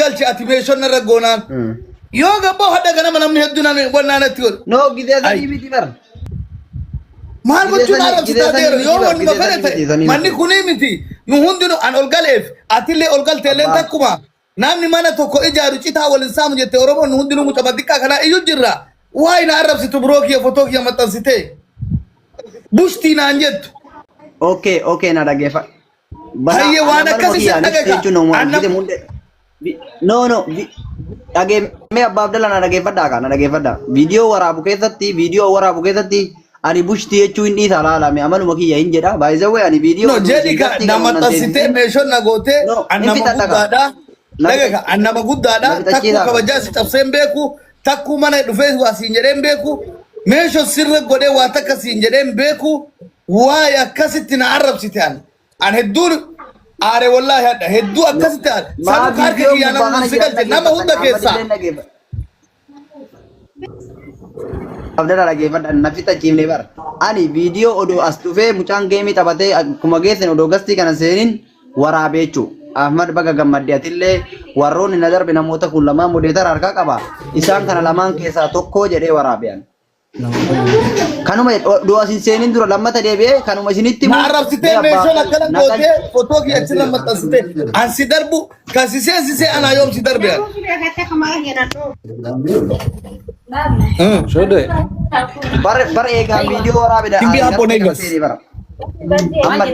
galchi ati meeshonna ragoonaan yoo gabbo hadda gana namni hedduun wannaanatti godhu no gideessa miti bar maal gochuun arabsitaa deero yoo wanni ma fedhe ta'e manni kunii miti nu hundinu an ol galeef atillee ol galteellee takkuma namni mana tokko ijaaru citaa waliin saamu jette oromoon nu hundinu mucama xiqqaa kanaa iyyuu jirra waa'ee na arrabsitu biroo kiyya fotoo kiyya maxxansitee bushtii naan jettu okay na dhageeffa Haye waan akkasii no dhagee mee abbaa Abdalla na dhageeffadhaa kana dhageeffadhaa viidiyoo waraabu keessatti ani bushtii jechuu hin dhiisa laalame amanuma kiyya hin jedha by the way ani viidiyoo no jedhi ka nama maxxansitee meeshonna gootee annama guddaadha dhagee annama guddaadha takkuu kabajaa si cabseen beeku takkuu mana dhufee waa siin jedheen beeku meesho sirra godhee waa takka siin jedheen beeku waa'ee akkasitti na arrabsite an hedduun aare wallahi hadda hedduu akkasitti sanu kaarke kiyya nama sigalte nama hunda keessa Abdalla dhageeffadha nafita ciimne bar ani viidiyoo odoo as dhufee mucaan geemii taphatee akkuma geessan odoo gastii kana seenin waraabeechuu Ahmad baga gammadde atillee warroonni na darbe namoota kun lamaan modeetar harkaa qaba isaan kana lamaan keessaa tokko jedhee waraabean kanuma do asin seenin dura lammata deebi'ee kanuma isinitti na arrabsitee meeshaan akkana gootee fotoo kiyya achirra maxxansitee an si darbu kan sisee anaa yoom si darbe Shode. bar eegaa viidiyoo waraabedha Timbi hapo negas. amma di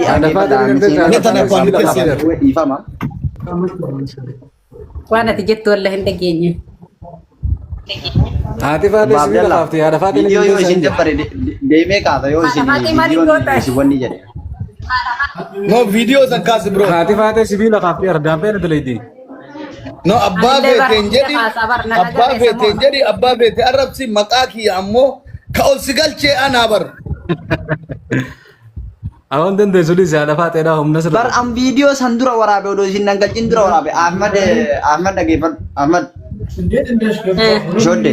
Neta na kwa nikesira. ifama Waan ati jettu wallah hin dhageenye. Haati faate sibiila kaafte yaada faate viidiyoo yoo isin dabbare deemee kaasa yoo isin viidiyoon isin wanni jedhe No videos an kaas bro. haati faate sibiila kaafte ardaan feene daleeyti. No abbaa feeteen jedhi abbaa feete arrabsi maqaa kiyya ammoo ka ol si galchee anaa bar. Awwan dandeessu dhiise haadha faateedha humna sirra. bar am viidiyoo san dura waraabe odoo isin nangalchin dura waraabe Ahmad dhageeffadhu Ahmad Shodde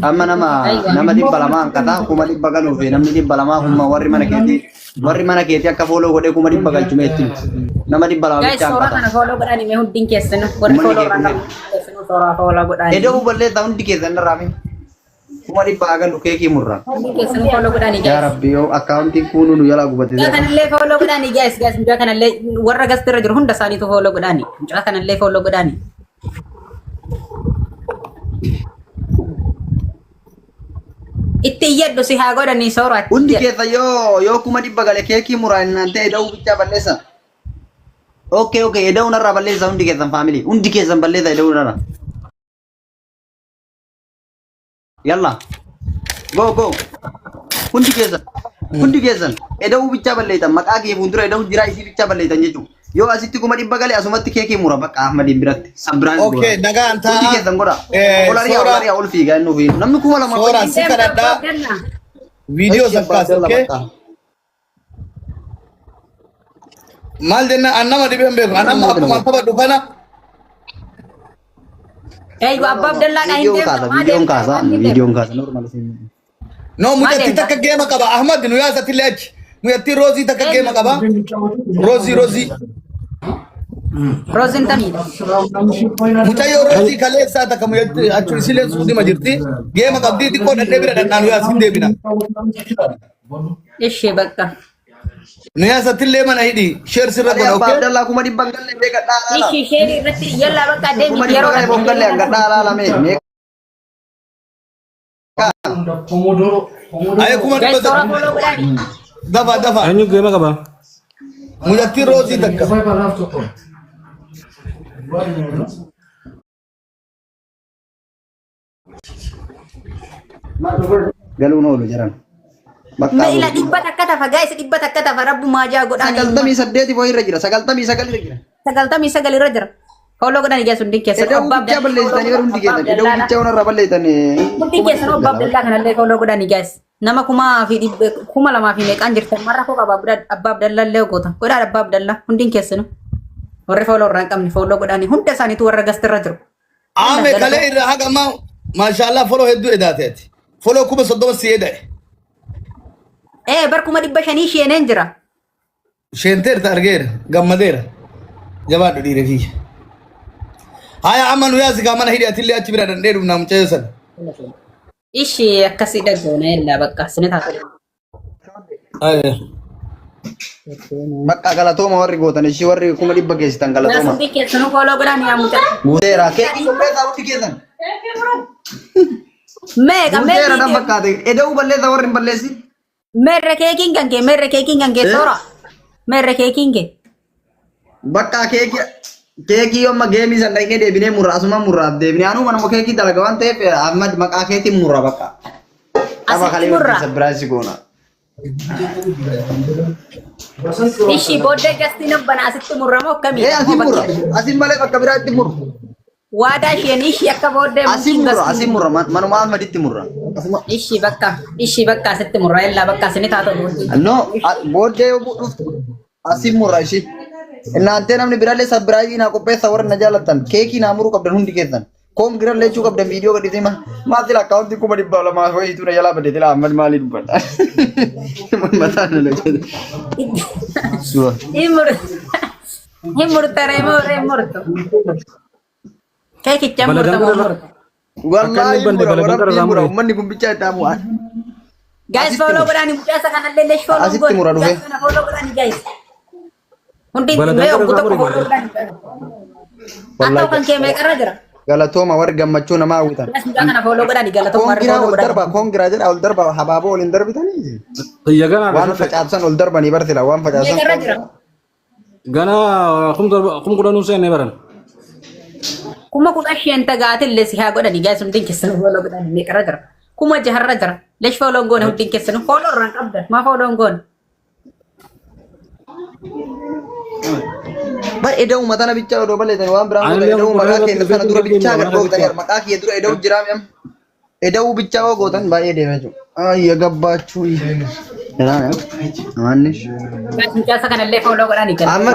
amma nama dhibba lamaa hanqata kuma dhibba galuu fi namni dhibba lamaa kuma warri mana keetii akka fooloo godhee kuma dhibba galchumeetti nama dhibba lamaa Guys, bicha suuraa hanqata kana follow godhani mee hundin keessan warri follow irraa qabu keessan suuraa follow godhani. edoo balleessaa hundi keessan irraa kuma dhibba agalu keekii murra Hundin keessan follow godhani yaa guys. rabbi yoo akkaawuntiin kuunu nu yala gubate Mucaa kanallee follow godhani guys mucaa kanallee warra gastirra jiru hunda isaaniitu follow godhani. Mucaa kanallee follow godhani. Itti iyyadhu si haa godhani suuraa. hundi keessa yoo kuma dhibba gale keekii murra innante edoo bicha balleessa okay edoo narra balleessa hundi keessan family hundi keessan balleessa edoo narra yalla go hundi keessan edoo bicha balleessa maqaa kee fuuldura edoo jira isii bicha balleessa jechuudha yoo asitti kuma dhibba gale asumatti keekii murra bakka Ahmadin biratti sabraan Okay nagaan taa. hundi keessan godha olariyaa ol fiigaa inni ofii namni kuma lama Suuraa si kadhadhaa. Videos an kaas okay. Maal jenna an nama dhibeen beeku an amma akkuma taphadhu kana. Eh, Abba Abdallah kan Videoon kaasa normal No mujatti takka geema qaba Ahmad nu yaasatti leech mujatti Rozi takka geema qaba Rozi Rosin tamida. mucayyoo Rozi kaleessaa takka mujatti achu isileen suudima jirti geema qabdii xiqqoo dhadhee bira dhadhaan nu yaasin deebina Ishe bakka. nu yaasatti illee mana hidhi sheer sirra godha Abba okay. Abdallah kuma dhibban galle beeka dhaala Ishi sheri irratti yalla bakka kuma deemi dhibban yeroo galle boon galle hanga dhaala mee Aye kuma guys dhibba suuraa follow godhani. dafa Eenyu geema qaba? mujatti Rozi takka galuun oolu jiran Ma ila dhibba takka tafa guys dhibba takka tafa rabbu maajaa godhani. 98 irra jira 99 irra jira 99 irra jira. Follow godhani guys hundin keessan edoo Abba bicha balleessitanii gara hundi keessan edoo bicha onarra balleessitanii Hundin keessan Abba Abdallah kanallee follow godhani guys. Nama kuma lamaa fi meeqaan jirtan marra koo qaba Abba Abdallah illee goota. Godhaa Abba Abdallah hundin keessan. Warri follow irraa hin qabne follow godhani hunda isaaniitu warra gastirra jiru. Ame kale irra haga ma mashallah follow hedduu edaateeti follow kuma 30 si eda'e Bar kuma dhibba shanii sheeneen jira. sheenteerta argeera gammadeera jabaadhu dhiire kiyya Haya amma nu yaasi kamana hidhatillee achi bira dandee dhufna mucayyoo sana. Ishii akkasii dhaggoona illa bakka sini taatu. Bakka galatooma warri gootan ishii warri kuma dhibba geessitan galatooma. Hundi keessanuu fooloo godhaan yaa mucaa. Guuteera keekii qopheessaa hundi keessan. Meeqa Guuteera dhan fakkaate eda'uu balleessa warri hin balleessin. merre keekiin kan kee soora. Merre keekiin kee. Bakka keekii yooma geemii san dhaqnee deebinee murra asuma murraaf deebinee anuma nama keekii dalaga waan ta'eef Ahmad maqaa keetiin murra bakka. Asitti murra. Sabiraasi goona. Ishii booddee gastiin abbana asitti murramoo akkamii? Asin murra. Asin malee bakka biraatti murra. Waadaa isheen ishii akka booddee Asin murra manuma Ahmaditti murra. Ishii bakka asitti murra illaa bakka asini taatu. No booddee yoo dhuftu asin murra ishii. Inaantee namni biraallee sabiraayii naa qopheessa warra na jaallattan keekii naa muruu qabdan hundi keessan. Koon girallee jechuu qabdan viidiyoo gadhiisee maatii lakkaawwanti 200 wayiitu na jalaa baddeetti laa Ahmad maalii dubbadha. Mataan na lojjete. Hin murtare moo hin murtu? Keekicha murta moo murtu? Wallaahi mura ummanni kun bichaa itti hamu'an. Guys follow godhaani mucaasa kanallee lesh follow Asitti mura dhufe. Follow godhaani guys. Hundi mee ogguta follow godhaani. Attoo kan kee meeqarra jira? Galatooma warri gammachuu namaa hawwitan. Mucaa kana follow godhaani galatooma warri follow godhaani. Koongiraa jedha ol darba habaaboo waliin darbitanii. Xiyya gana Waan facaabsan ol darbanii bartila waan facaabsan. Meeqarra jira? gana kum kudanuu seenne baran. Kuma kudha shenta gaatillee si haa godhani guys hundi keessan follow godhaani meeqarra jira? Kuma jaharra jira. Lesh follow goone hundi keessan follow irraan qabdan maa follow goone. Ba eda'u matana bichaa odoo balleessan waan biraan goota eda'u maqaa keenya sana dura bichaa gad gootanii maqaa kiyya dura eda'u jiraam yam eda'u bichaa oo gootan baay'ee deemee jiru. Ayya gabbaachuu. Amannish. Mucaasa kanallee follow godhaani Ahmad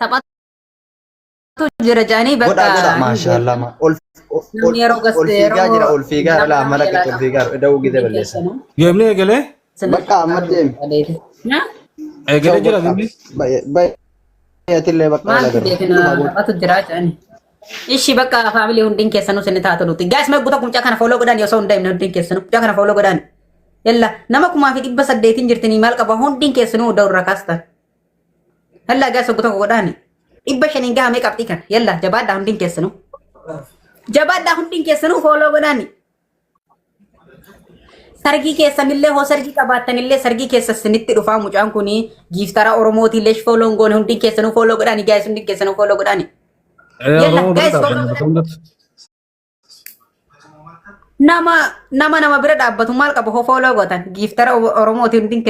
taphatu jira jaanii bakka. Godha maashaallah ol fiigaa jira ol fiigaa dhala Ahmad akka ol fiigaa eda'u gite balleessa. Geemni eegalee? Bakka Ahmad deemi. Eegalee jira geemni? Baay'atillee bakka Maal taphatu jira jaanii. Ishi bakka faamilii hundiin keessanuu sinni taatu nuti. Guys mee guutaa mucaa kana follow godhaani osoo hin daa'imne hundiin keessanuu mucaa kana follow godhaani. Yalla nama 1800 jirtanii maal qaba hundiin keessanuu oduu irra kaastan. Yalla guys guutaa godhaani. 500 gahamee qabxii kana. Yalla jabaadhaa hundiin keessanuu. Jabaadhaa hundiin keessanuu follow godhaani. Sargii keessanillee hoo sargii qabaattanillee sargii keessa sinitti dhufaa mucaan kuni giiftara Oromooti lesh follow goone hundiin keessanuu follow godhaani guys hundiin keessanuu follow godhaani. Yalla guys nama bira dhaabbatu maal qaba hoo follow gootan giiftara Oromooti hundiin